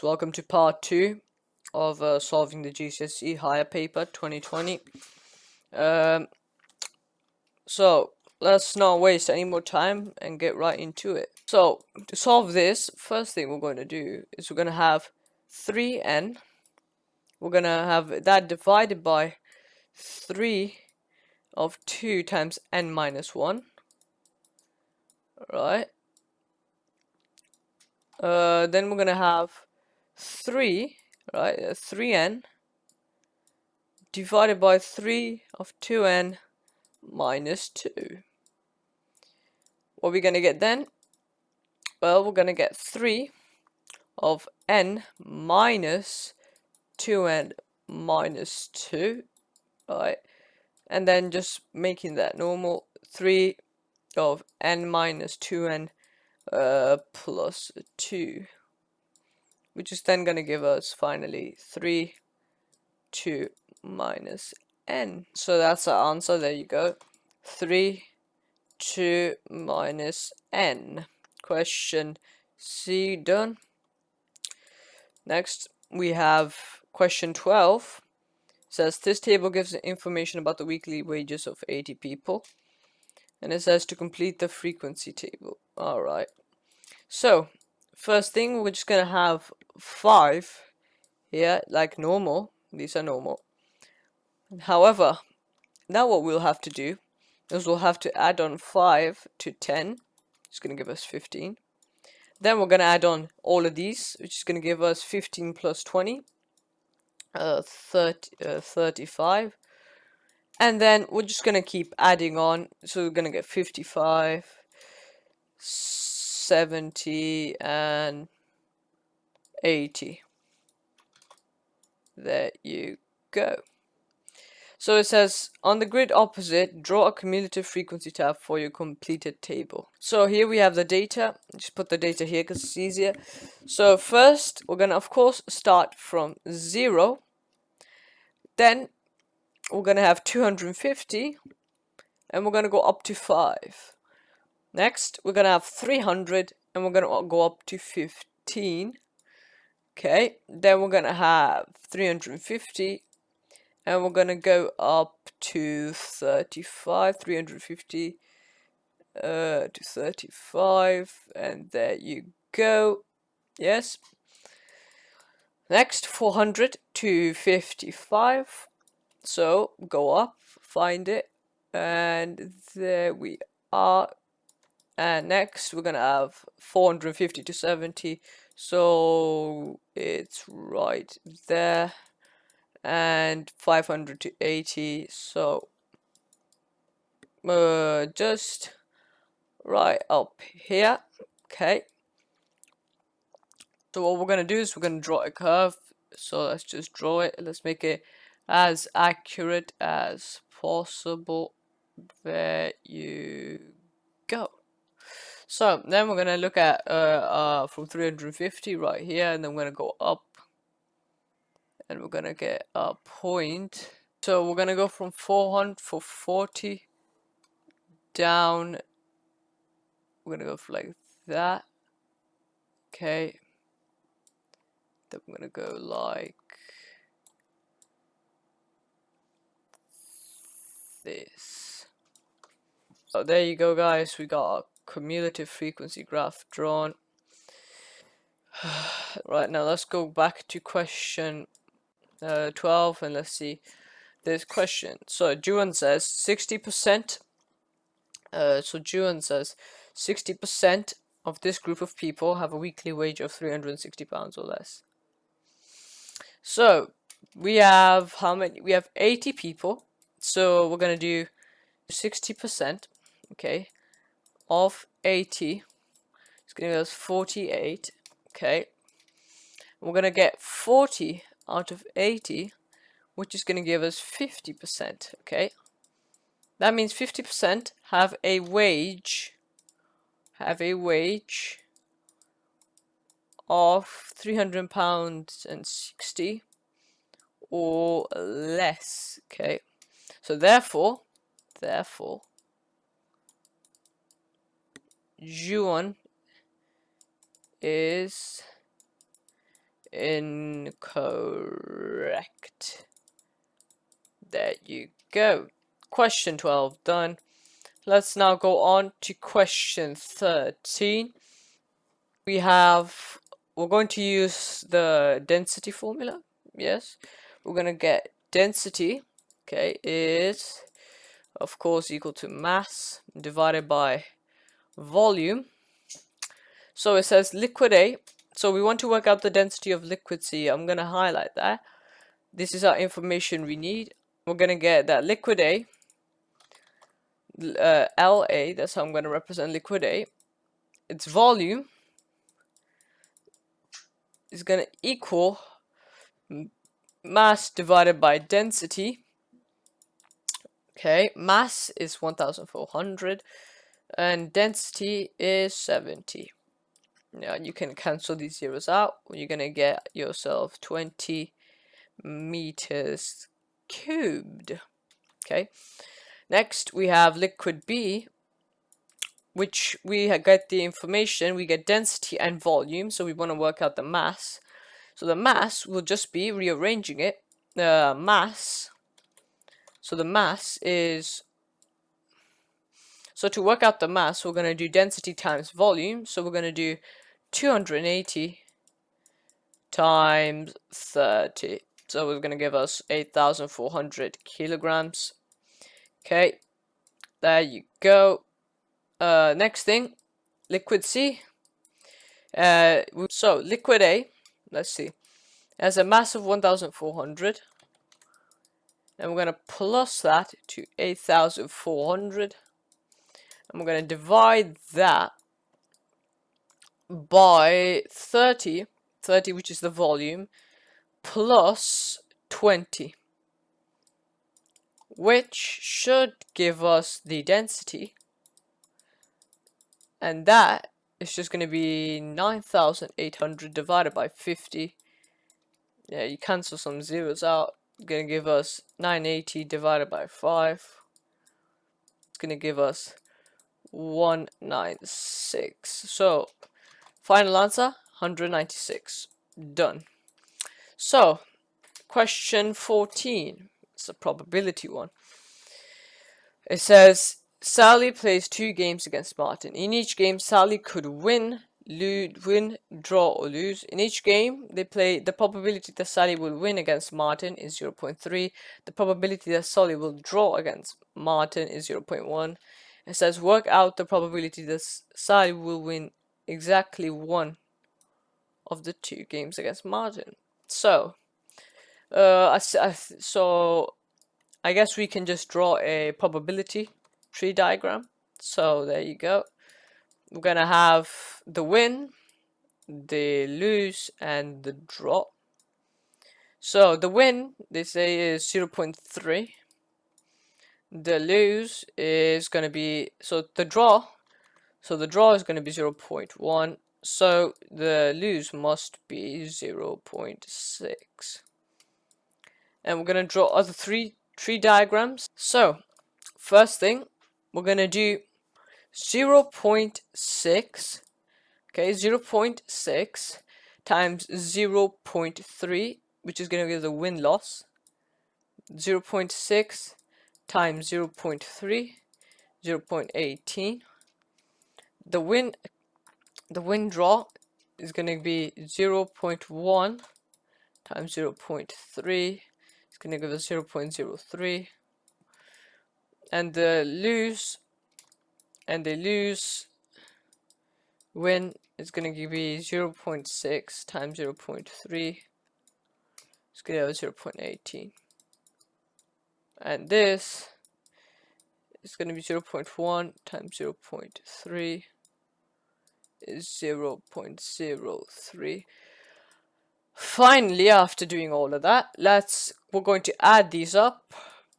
Welcome to part 2 of solving the GCSE higher paper 2020. So let's not waste any more time and get right into it. So to solve this, first thing we're going to do is we're going to have 3n. We're going to have that divided by 3 of 2 times n minus 1. Right. Then we're going to have 3, right, 3n divided by 3 of 2n minus 2. What are we going to get then? Well, we're going to get 3 of n minus 2n minus 2, right? And then just making that normal, 3 of n minus 2n plus 2, which is then going to give us finally 3, 2 minus n. So that's our answer. There you go. 3, 2 minus n. Question C done. Next, we have question 12. It says this table gives information about the weekly wages of 80 people. And it says to complete the frequency table. Alright. So, first thing, we're just going to have 5 here, like normal. These are normal. However, now what we'll have to do is we'll have to add on 5 to 10. It's going to give us 15. Then we're going to add on all of these, which is going to give us 15 plus 20, 35. And then we're just going to keep adding on. So we're going to get 55, 70, and 80. There you go. So it says, on the grid opposite, draw a cumulative frequency tab for your completed table. So here we have the data. Just put the data here because it's easier. So first, we're going to, of course, start from 0. Then we're going to have 250. And we're going to go up to 5. Next, we're going to have 300. And we're going to go up to 15. Okay. Then we're going to have 350. And we're going to go up to 35, 350 to 35, and there you go. Yes. Next, 400 to 55. So go up, find it, and there we are. And next, we're going to have 450 to 70. So it's right there. And 500 to 80, so just right up here. Okay, so what we're going to do is we're going to draw a curve. So let's just draw it. Let's make it as accurate as possible. There you go. So then we're going to look at from 350 right here, and then we're going to go up. And we're gonna get a point. So we're gonna go from 400 for 40 down. We're gonna go for like that. Okay. Then we're gonna go like this. So there you go, guys. We got a cumulative frequency graph drawn. Right, now let's go back to question 12 and let's see this question. So Juan says 60%. So Juan says 60% of this group of people have a weekly wage of £360 or less. So we have how many? We have 80 people. So we're gonna do 60%, okay, of 80. It's gonna give us 48. Okay. We're gonna get 40 out of 80, which is gonna give us 50%. Okay. That means 50% have a wage of £300.60 or less. Okay, so therefore Juan is Incorrect. There you go. Question 12 done. Let's now go on to question 13. We're going to use the density formula. Yes, we're going to get density, okay, is of course equal to mass divided by volume. So it says liquid A. So we want to work out the density of liquid C. I'm going to highlight that. This is our information we need. We're going to get that liquid A, LA, that's how I'm going to represent liquid A. Its volume is going to equal mass divided by density. Okay, mass is 1400 and density is 70. Now you can cancel these zeros out. You're going to get yourself 20 meters cubed. Okay, next we have liquid B, which we get the information, we get density and volume, so we want to work out the mass. So the mass will just be rearranging it. The mass is, so to work out the mass, we're going to do density times volume. So we're going to do 280 times 30. So it's going to give us 8,400 kilograms. Okay, there you go. Next thing, liquid C. So liquid A, let's see, has a mass of 1,400. And we're going to plus that to 8,400. And we're going to divide that by 30, which is the volume, plus 20, which should give us the density. And that is just going to be 9,800 divided by 50. Yeah, you cancel some zeros out. It's going to give us 980 divided by 5. It's going to give us 196. So, final answer, 196. Done. So, question 14. It's a probability one. It says, Sally plays 2 games against Martin. In each game, Sally could win, draw, or lose. In each game they play, the probability that Sally will win against Martin is 0.3. The probability that Sally will draw against Martin is 0.1. It says work out the probability that Sally will win exactly one of the 2 games against Martin. So, I guess we can just draw a probability tree diagram. So there you go. We're gonna have the win, the lose, and the draw. So the win, they say, is 0.3. The lose is gonna be, so the draw is gonna be 0.1. So the lose must be 0.6. And we're gonna draw other 3 tree diagrams. So first thing, we're gonna do 0.6. Okay, 0.6 times 0.3, which is going to give the win-loss. 0.6 times 0.3, 0.18. The win-draw is going to be 0.1 times 0.3. It's going to give us 0.03. And the lose win is going to be 0.6 times 0.3. It's going to have 0.18. And this is going to be 0.1 times 0.3 is 0.03. Finally, after doing all of that, we're going to add these up.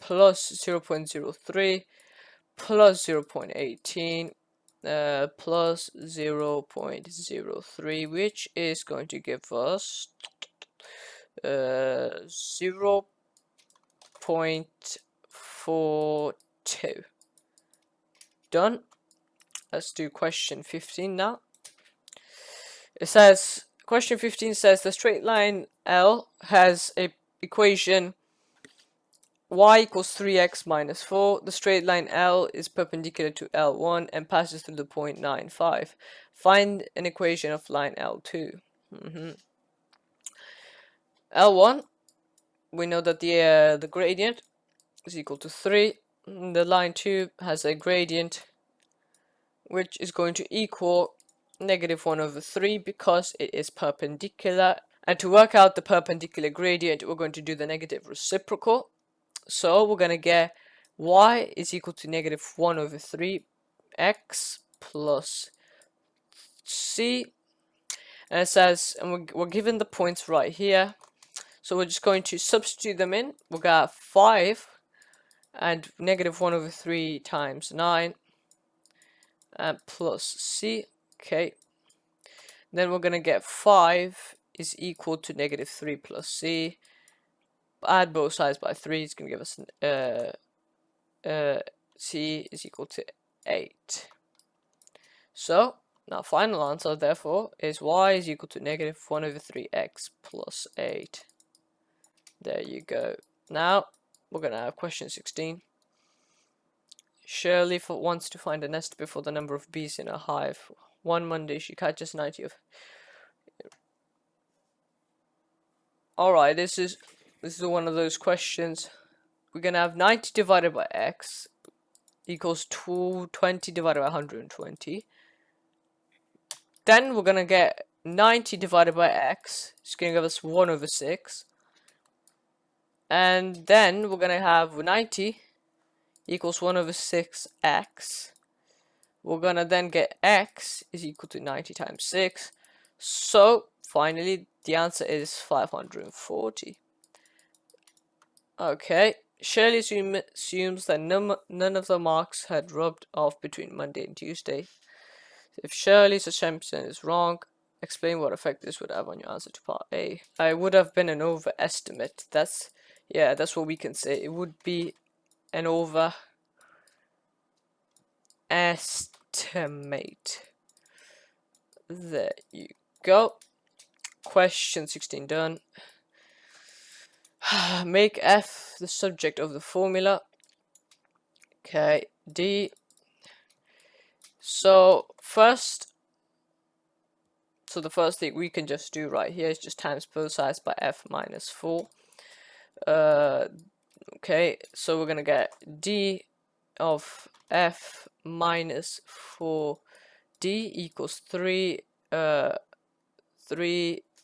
Plus 0.03 plus 0.18 plus 0.03, which is going to give us 0.42. Done. Let's do question 15 now. It says Question 15 says the straight line L has a equation y equals 3x minus 4. The straight line L is perpendicular to L1 and passes through the point 9, 5. Find an equation of line L2. L1, we know that the gradient is equal to 3. The line 2 has a gradient which is going to equal -1/3 because it is perpendicular. And to work out the perpendicular gradient, we're going to do the negative reciprocal. So we're going to get y is equal to -1/3 x plus c. And it says, and we're given the points right here. So we're just going to substitute them in. We'll get 5 and -1/3 times 9 and plus c. Okay. Then we're going to get 5 is equal to -3 plus c. Add both sides by 3. It's going to give us c is equal to 8. So now final answer therefore is y is equal to -1/3 x plus 8. There you go. Now we're going to have question 16. Shirley wants to find a nest before the number of bees in a hive. One Monday she catches 90 of... Alright, this is one of those questions. We're going to have 90 divided by x equals 220 divided by 120. Then we're going to get 90 divided by x. It's going to give us 1/6. And then we're going to have 90 equals 1/6x. We're going to then get x is equal to 90 times 6. So finally the answer is 540. Okay. Shirley assumes that none of the marks had rubbed off between Monday and Tuesday. If Shirley's assumption is wrong, explain what effect this would have on your answer to part A. It would have been an overestimate. That's what we can say. It would be an overestimate. There you go. Question 16 done. Make f the subject of the formula. Okay, D. So the first thing we can just do right here is just times both sides by f minus 4. Okay, so we're gonna get d of f minus 4d equals 3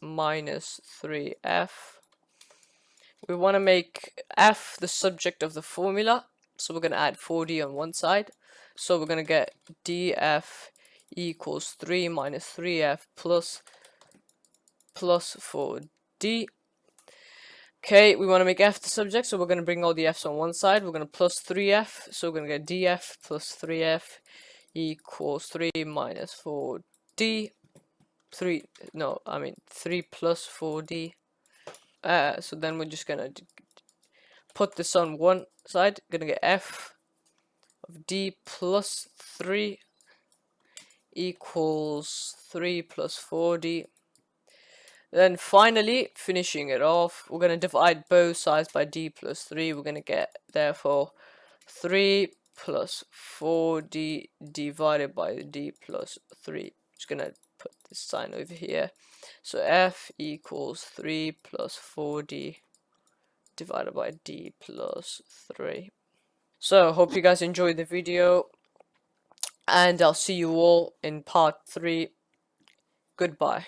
minus 3f. We want to make f the subject of the formula, so we're going to add 4d on one side. So we're going to get df equals 3 minus 3f plus 4d. Okay, we want to make f the subject, so we're going to bring all the f's on one side. We're going to plus 3f, so we're going to get df plus 3f equals 3 minus 4d. 3 plus 4d. So then we're just gonna put this on one side. Gonna get f of d plus 3 equals 3 plus 4d. Then finally, finishing it off, we're gonna divide both sides by d plus 3. We're gonna get therefore 3 plus 4d divided by d plus 3. Just gonna put this sign over here. So f equals 3 plus 4d divided by d plus 3. So hope you guys enjoyed the video, and I'll see you all in part 3. Goodbye.